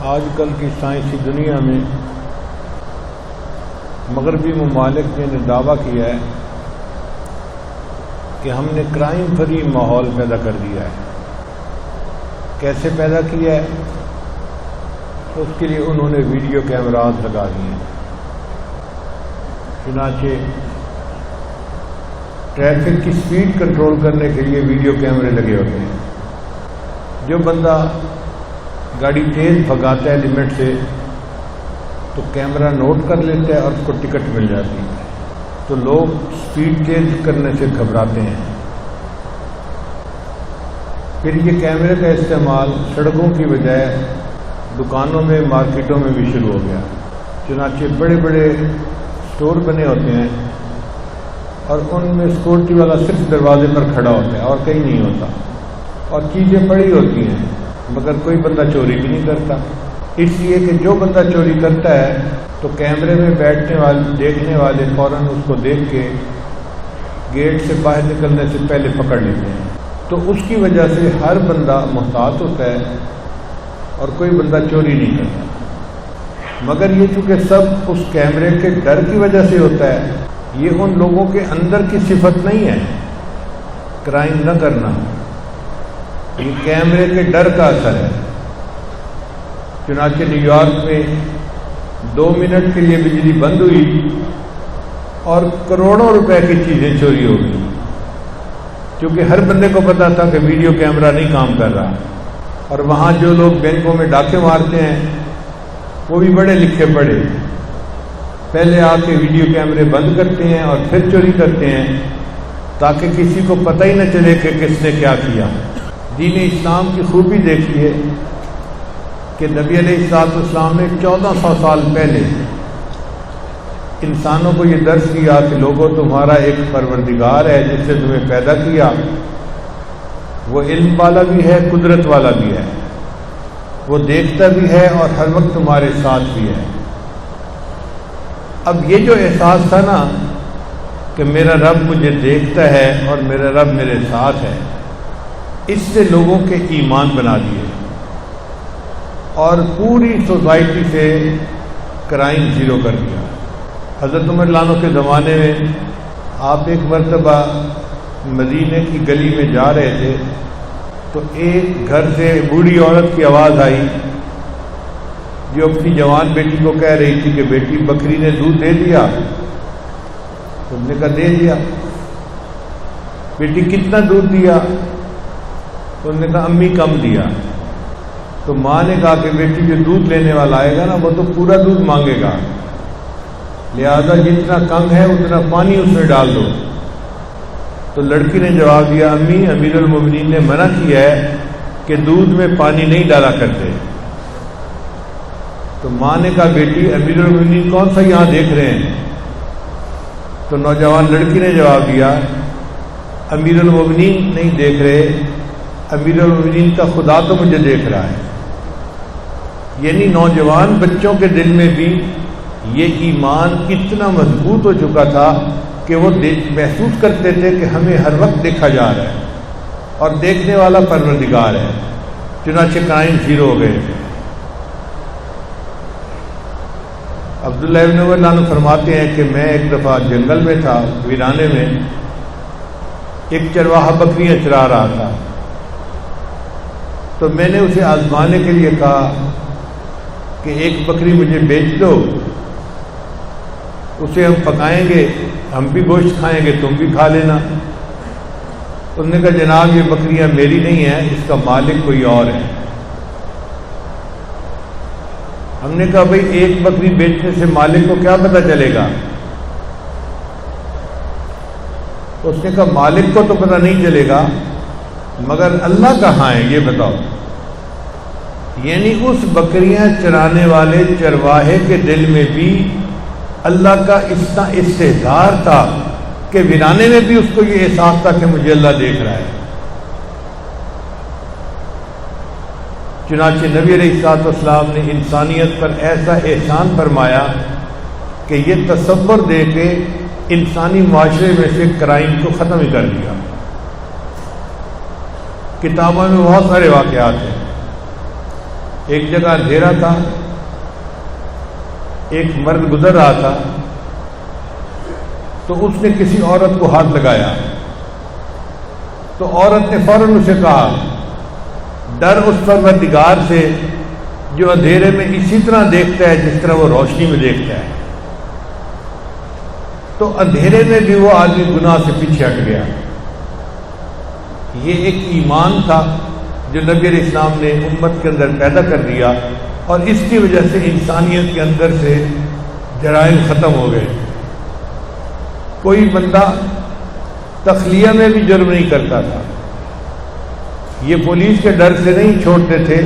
آج کل کی سائنسی دنیا میں مغربی ممالک نے دعویٰ کیا ہے کہ ہم نے کرائم فری ماحول پیدا کر دیا ہے۔ کیسے پیدا کیا ہے؟ اس کے لیے انہوں نے ویڈیو کیمراز لگا دیے ہیں۔ چنانچہ ٹریفک کی سپیڈ کنٹرول کرنے کے لیے ویڈیو کیمرے لگے ہوتے ہیں۔ جو بندہ گاڑی تیز بھگاتا ہے لمٹ سے تو کیمرہ نوٹ کر لیتا ہے اور اس کو ٹکٹ مل جاتی ہے، تو لوگ سپیڈ تیز کرنے سے گھبراتے ہیں۔ پھر یہ کیمرے کا استعمال سڑکوں کی بجائے دکانوں میں، مارکیٹوں میں بھی شروع ہو گیا۔ چنانچہ بڑے بڑے اسٹور بنے ہوتے ہیں اور ان میں سیکورٹی والا صرف دروازے پر کھڑا ہوتا ہے اور کہیں نہیں ہوتا، اور چیزیں پڑی ہوتی ہیں مگر کوئی بندہ چوری بھی نہیں کرتا، اس لیے کہ جو بندہ چوری کرتا ہے تو کیمرے میں بیٹھنے والے دیکھنے والے فوراً اس کو دیکھ کے گیٹ سے باہر نکلنے سے پہلے پکڑ لیتے ہیں۔ تو اس کی وجہ سے ہر بندہ محتاط ہوتا ہے اور کوئی بندہ چوری نہیں کرتا۔ مگر یہ چونکہ سب اس کیمرے کے ڈر کی وجہ سے ہوتا ہے، یہ ان لوگوں کے اندر کی صفت نہیں ہے کرائم نہ کرنا، یہ کیمرے کے ڈر کا اثر ہے۔ چنانچہ نیو یارک میں 2 منٹ کے لیے بجلی بند ہوئی اور کروڑوں روپے کی چیزیں چوری ہو گئی، کیونکہ ہر بندے کو پتا تھا کہ ویڈیو کیمرہ نہیں کام کر رہا، اور وہاں جو لوگ بینکوں میں ڈاکے مارتے ہیں وہ بھی بڑے لکھے پڑے، پہلے آ کے ویڈیو کیمرے بند کرتے ہیں اور پھر چوری کرتے ہیں تاکہ کسی کو پتہ ہی نہ چلے کہ کس نے کیا کیا۔ دین اسلام کی خوبی دیکھیے کہ نبی علیہ السلام نے 1400 سال پہلے انسانوں کو یہ درس دیا کہ لوگوں تمہارا ایک پروردگار ہے جس نے تمہیں پیدا کیا، وہ علم والا بھی ہے، قدرت والا بھی ہے، وہ دیکھتا بھی ہے اور ہر وقت تمہارے ساتھ بھی ہے۔ اب یہ جو احساس تھا نا کہ میرا رب مجھے دیکھتا ہے اور میرا رب میرے ساتھ ہے، اس سے لوگوں کے ایمان بنا دیے اور پوری سوسائٹی سے کرائم زیرو کر دیا۔ حضرت عمر لانو کے زمانے میں آپ ایک مرتبہ مدینے کی گلی میں جا رہے تھے تو ایک گھر سے بوڑھی عورت کی آواز آئی جو اپنی جوان بیٹی کو کہہ رہی تھی کہ بیٹی بکری نے دودھ دے دیا؟ تو انہوں نے کہا دے دیا۔ بیٹی کتنا دودھ دیا؟ تو انہوں نے کہا امی کم دیا۔ تو ماں نے کہا کہ بیٹی جو دودھ لینے والا آئے گا نا وہ تو پورا دودھ مانگے گا، لہذا جتنا کم ہے اتنا پانی اس میں ڈال دو۔ تو لڑکی نے جواب دیا امی، امیر المومنین نے منع کیا ہے کہ دودھ میں پانی نہیں ڈالا کرتے۔ تو ماں نے کہا بیٹی امیر المومنین کون سا یہاں دیکھ رہے ہیں؟ تو نوجوان لڑکی نے جواب دیا امیر المومنین نہیں دیکھ رہے، امیر المومنین کا خدا تو مجھے دیکھ رہا ہے۔ یعنی نوجوان بچوں کے دل میں بھی یہ ایمان اتنا مضبوط ہو چکا تھا کہ وہ محسوس کرتے تھے کہ ہمیں ہر وقت دیکھا جا رہا ہے اور دیکھنے والا پروردگار ہے، چنانچہ کرائم زیرو ہو گئے تھے۔ عبداللہ ابن عمر عنہ فرماتے ہیں کہ میں ایک دفعہ جنگل میں تھا، ویرانے میں، ایک چرواہا بکریاں چرا رہا تھا، تو میں نے اسے آزمانے کے لیے کہا کہ ایک بکری مجھے بیچ دو، اسے ہم پکائیں گے، ہم بھی گوشت کھائیں گے، تم بھی کھا لینا۔ انہوں نے کہا جناب یہ بکریاں میری نہیں ہیں، اس کا مالک کوئی اور ہے۔ ہم نے کہا بھئی ایک بکری بیچنے سے مالک کو کیا پتہ چلے گا؟ اس نے کہا مالک کو تو پتہ نہیں چلے گا مگر اللہ کہاں ہے یہ بتاؤ۔ یعنی اس بکریاں چرانے والے چرواہے کے دل میں بھی اللہ کا اتنا استحضار تھا کہ ویرانے میں بھی اس کو یہ احساس تھا کہ مجھے اللہ دیکھ رہا ہے۔ چنانچہ نبی علیہ السلام نے انسانیت پر ایسا احسان فرمایا کہ یہ تصور دے کے انسانی معاشرے میں سے کرائم کو ختم ہی کر دیا۔ کتابوں میں بہت سارے واقعات ہیں ایک جگہ اندھیرا تھا، ایک مرد گزر رہا تھا، تو اس نے کسی عورت کو ہاتھ لگایا، تو عورت نے فوراً اسے کہا ڈر اس پروردگار سے جو اندھیرے میں اسی طرح دیکھتا ہے جس طرح وہ روشنی میں دیکھتا ہے۔ تو اندھیرے میں بھی وہ آدمی گناہ سے پیچھے ہٹ گیا۔ یہ ایک ایمان تھا جو نبی علیہ السلام نے امت کے اندر پیدا کر دیا، اور اس کی وجہ سے انسانیت کے اندر سے جرائم ختم ہو گئے۔ کوئی بندہ تخلیہ میں بھی جرم نہیں کرتا تھا، یہ پولیس کے ڈر سے نہیں چھوڑتے تھے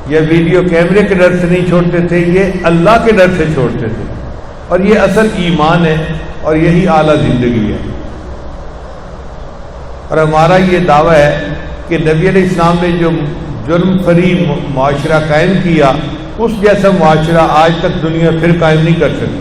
یا ویڈیو کیمرے کے ڈر سے نہیں چھوڑتے تھے، یہ اللہ کے ڈر سے چھوڑتے تھے، اور یہ اصل ایمان ہے اور یہی اعلیٰ زندگی ہے۔ اور ہمارا یہ دعویٰ ہے کہ نبی علیہ السلام نے جو جرم فری معاشرہ قائم کیا، اس جیسا معاشرہ آج تک دنیا پھر قائم نہیں کر سکی۔